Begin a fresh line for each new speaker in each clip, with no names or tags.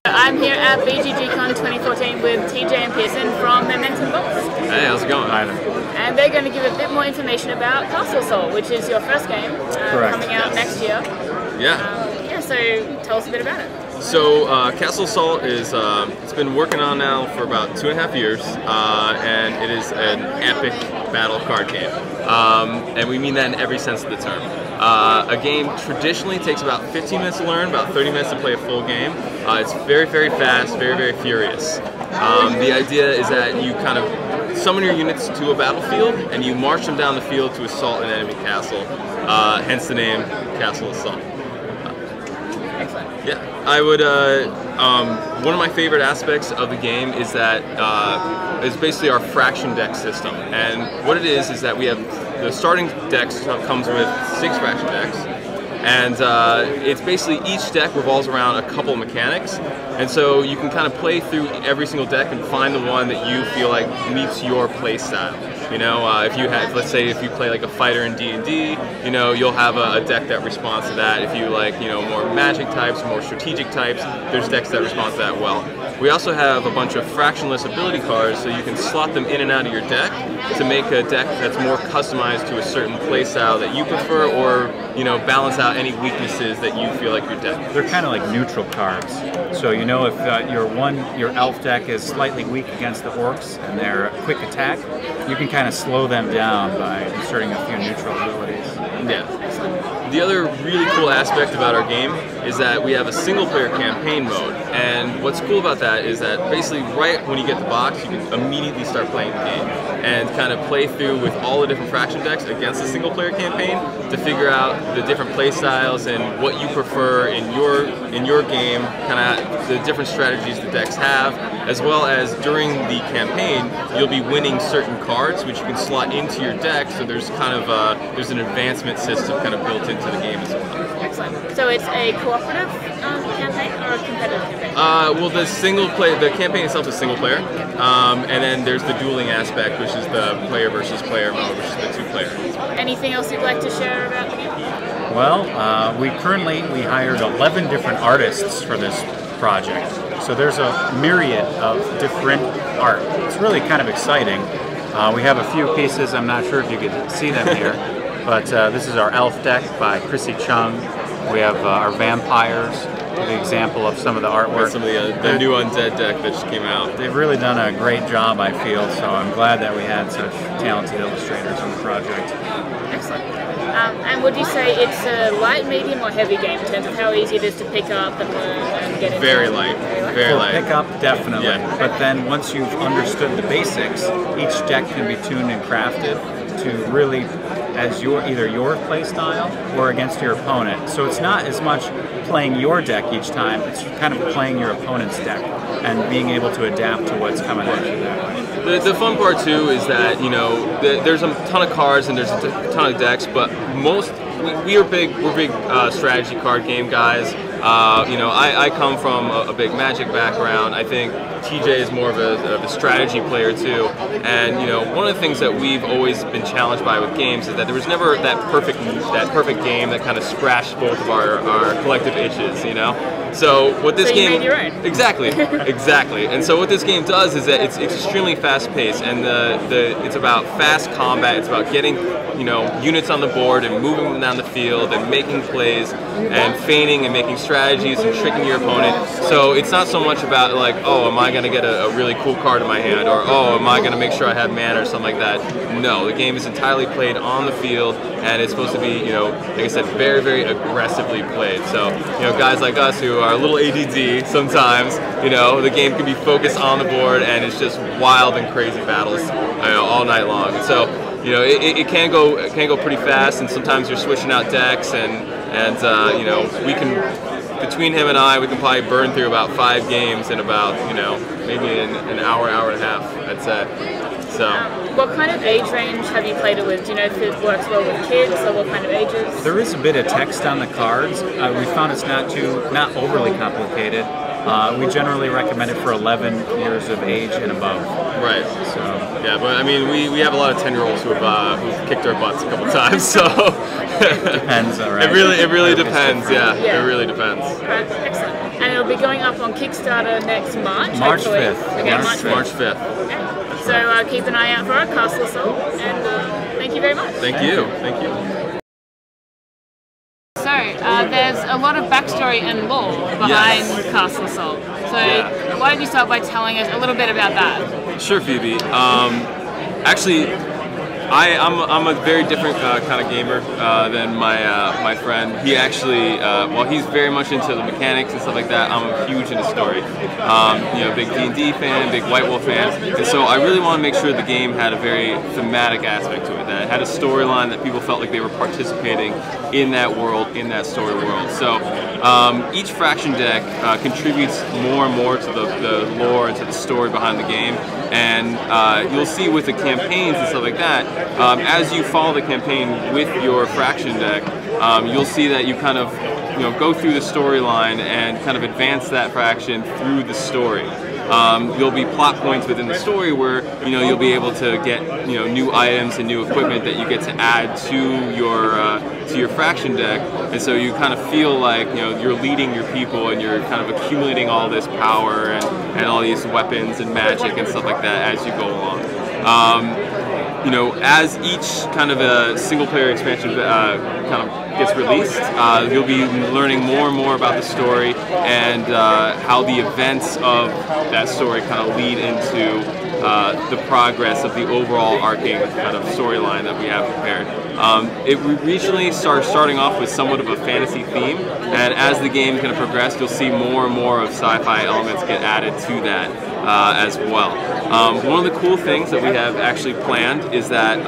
I'm here at BGG.CON 2014 with TJ and Pearson from Momentum Volsk.
Hey, how's it going?
Hi there.
And they're going to give a bit more information about Castle Assault, which is your first game coming out next year.
Yeah.
So tell us a bit about it.
So Castle Assault is it's been working on now for about 2.5 years, and it is an epic battle card game, and we mean that in every sense of the term. A game traditionally takes about 15 minutes to learn, about 30 minutes to play a full game. It's very, very fast, very, very furious. The idea is that you kind of summon your units to a battlefield, and you march them down the field to assault an enemy castle, hence the name Castle Assault.
Excellent.
Yeah, I would. One of my favorite aspects of the game is that is basically our fraction deck system, and what it is that we have the starting decks comes with 6 fraction decks, and it's basically each deck revolves around a couple mechanics, and so you can kind of play through every single deck and find the one that you feel like meets your play style. You know, if you have, let's say, if you play like a fighter in D&D, you know, you'll have a deck that responds to that. If you like, you know, more magic types, more strategic types, there's decks that respond to that well. We also have a bunch of fractionless ability cards, so you can slot them in and out of your deck to make a deck that's more customized to a certain play style that you prefer, or, you know, balance out any weaknesses that you feel like your deck.
They're kind of like neutral cards. So you know, if your elf deck is slightly weak against the orcs and they're a quick attack, you can kind of slow them down by inserting a few neutral abilities.
Yeah. The other really cool aspect about our game is that we have a single-player campaign mode, and what's cool about that is that basically right when you get the box, you can immediately start playing the game and kind of play through with all the different fraction decks against the single-player campaign to figure out the different play styles and what you prefer in your game, kind of the different strategies the decks have, as well as during the campaign you'll be winning certain cards which you can slot into your deck, so there's kind of there's an advancement system kind of built into the game as well.
Excellent. So it's a cooperative campaign or a competitive campaign?
Well, the campaign itself is single player, and then there's the dueling aspect, which is the player versus player mode, which is the 2-player.
Anything else you'd like to share about the game?
Well, we hired 11 different artists for this project. So there's a myriad of different art. It's really kind of exciting. We have a few pieces. I'm not sure if you can see them here. But this is our elf deck by Chrissy Chung. We have our vampires, the example of some of the artwork.
Some of the new undead deck that just came out.
They've really done a great job, I feel, so I'm glad that we had such talented illustrators on the project.
Excellent. And would you say it's a light, medium, or heavy game in terms of how easy it is to pick up and learn and get into?
Very light. Very light.
Pick up, definitely.
Yeah.
But then once you've understood the basics, each deck can be tuned and crafted to really as either your play style or against your opponent. So it's not as much playing your deck each time, it's kind of playing your opponent's deck and being able to adapt to what's coming at you that way.
The fun part too is that, you know, there's a ton of cards and there's a ton of decks, but we're big strategy card game guys. You know, I come from a big Magic background. I think TJ is more of a strategy player too, and you know, one of the things that we've always been challenged by with games is that there was never that perfect game that kind of scratched both of our collective itches, you know. So what this game,
you made your own.
Exactly, exactly. And so what this game does is that it's extremely fast-paced, and it's about fast combat. It's about getting, you know, units on the board and moving them down the field and making plays and feigning and making strategies and tricking your opponent. So it's not so much about like, oh, am I going to get a really cool card in my hand, or oh, am I going to make sure I have mana or something like that. No, the game is entirely played on the field, and it's supposed to be, you know, like I said, very, very aggressively played. So, you know, guys like us who are a little ADD sometimes, you know, the game can be focused on the board, and it's just wild and crazy battles, you know, all night long. And so, you know, it can go pretty fast, and sometimes you're switching out decks, and you know, between him and I, we can probably burn through about 5 games in about, you know, maybe an hour and a half, I'd say. So.
What kind of age range have you played it with? Do you know if it works well with kids, or what kind of ages?
There is a bit of text on the cards. We found it's not overly complicated. We generally recommend it for 11 years of age and above.
Right.
So
yeah, but I mean, we have a lot of 10-year-olds who've kicked our butts a couple times. So
it depends, all right.
It really depends. Yeah, it really depends.
Right. Excellent. And it'll be going up on Kickstarter next March.
March
hopefully.
5th.
Okay,
Yes.
March 5th.
March 5th.
Okay. So keep an eye out for it, Castle Assault, and thank you very much.
Thank you. Thank you.
So, there's a lot of backstory and lore behind Castle Assault. So, why don't you start by telling us a little bit about that?
Sure, Phoebe. Actually, I'm a very different kind of gamer than my friend. He actually, well, he's very much into the mechanics and stuff like that. I'm huge into story. You know, big D&D fan, big White Wolf fan, and so I really want to make sure the game had a very thematic aspect to it. That it had a storyline that people felt like they were participating in that world, in that story world. So each faction deck contributes more and more to the lore and to the story behind the game. And you'll see with the campaigns and stuff like that, as you follow the campaign with your faction deck, you'll see that you kind of go through the storyline and kind of advance that faction through the story. There'll be plot points within the story where you'll be able to get new items and new equipment that you get to add to your faction deck, and so you kind of feel like you're leading your people and you're kind of accumulating all this power and all these weapons and magic and stuff like that as you go along. As each kind of a single player expansion kind of gets released, you'll be learning more and more about the story and how the events of that story kind of lead into the progress of the overall arcing kind of storyline that we have prepared. It originally starting off with somewhat of a fantasy theme, and as the game is going to progress, you'll see more and more of sci-fi elements get added to that as well. One of the cool things that we have actually planned is that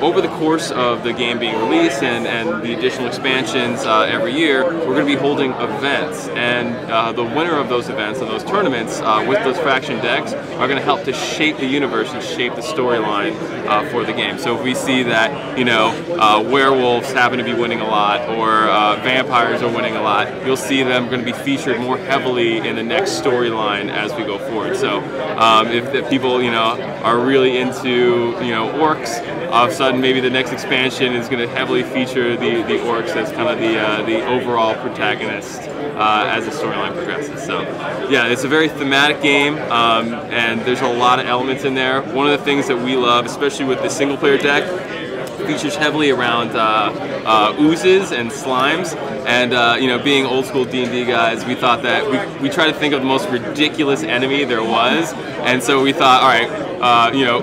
over the course of the game being released and the additional expansions every year, we're going to be holding events, and the winner of those events and those tournaments with those faction decks are going to help to shape the universe and shape the storyline for the game. So if we see that werewolves happen to be winning a lot, or vampires are winning a lot, you'll see them going to be featured more heavily in the next storyline as we go forward. So if people are really into orcs, all of a sudden maybe the next expansion is going to heavily feature the orcs as kind of the overall protagonist as the storyline progresses. So yeah, it's a very thematic game, and there's a lot of elements in there. One of the things that we love, especially with the single player deck, features heavily around oozes and slimes, and being old school D&D guys, we thought that we tried to think of the most ridiculous enemy there was, and so we thought, all right,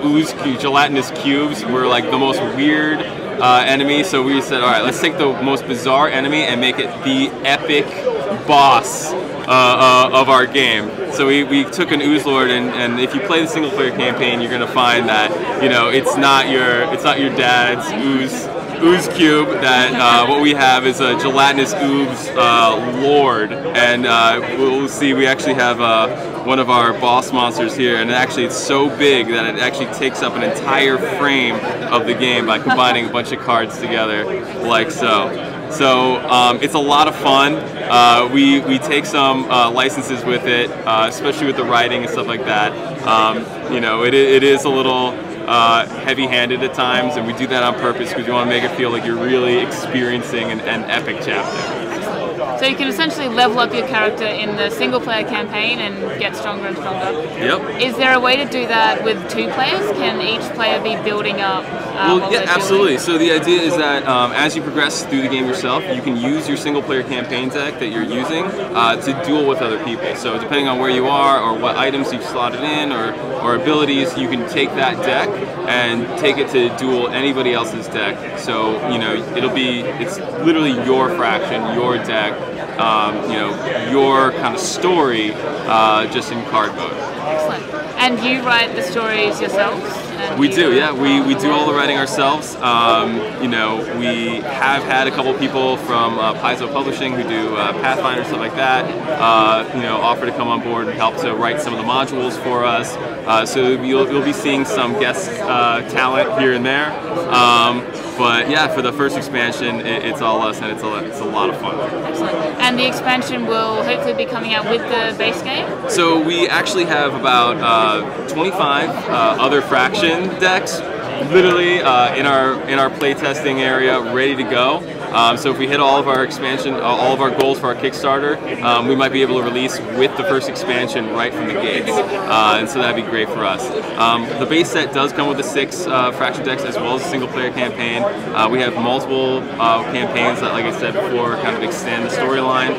ooze, gelatinous cubes were like the most weird enemy, so we said, all right, let's take the most bizarre enemy and make it the epic boss of our game. So we took an ooze lord, and if you play the single player campaign, you're gonna find that it's not your dad's ooze cube. That what we have is a gelatinous ooze lord, and we'll see. We actually have one of our boss monsters here, and actually it's so big that it actually takes up an entire frame of the game by combining a bunch of cards together, like so. So it's a lot of fun. We take some licenses with it, especially with the writing and stuff like that. It is a little heavy-handed at times, and we do that on purpose because we want to make it feel like you're really experiencing an epic chapter.
So you can essentially level up your character in the single-player campaign and get stronger and stronger.
Yep.
Is there a way to do that with 2 players? Can each player be building up?
Well, yeah, absolutely. So the idea is that as you progress through the game yourself, you can use your single-player campaign deck that you're using to duel with other people. So depending on where you are or what items you've slotted in or abilities, you can take that deck and take it to duel anybody else's deck. So it's literally your faction, your deck, your kind of story, just in card mode.
Excellent. And you write the stories yourselves?
We do, yeah. We do all the writing ourselves. We have had a couple people from Paizo Publishing who do Pathfinder, stuff like that, offer to come on board and help to write some of the modules for us. So you'll be seeing some guest talent here and there. But yeah, for the first expansion, it's all us, and it's a lot of fun.
Excellent. And the expansion will hopefully be coming out with the base game?
So we actually have about 25 other faction decks literally in our playtesting area ready to go. So if we hit all of our expansion, all of our goals for our Kickstarter, we might be able to release with the first expansion right from the gates, and so that'd be great for us. The base set does come with the 6 fraction decks as well as a single-player campaign. We have multiple campaigns that, like I said before, kind of extend the storyline,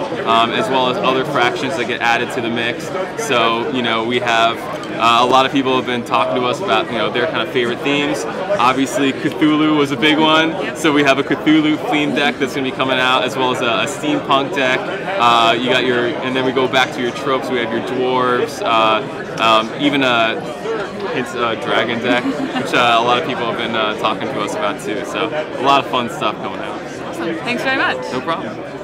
as well as other fractions that get added to the mix. So, you know, we have a lot of people have been talking to us about, you know, their kind of favorite themes. Obviously, Cthulhu was a big one, so we have a Cthulhu themed deck that's going to be coming out, as well as a steampunk deck. You got your, and then we go back to your tropes. We have your dwarves, even it's a dragon deck, which a lot of people have been talking to us about too. So a lot of fun stuff coming out.
Awesome. Thanks very much.
No problem.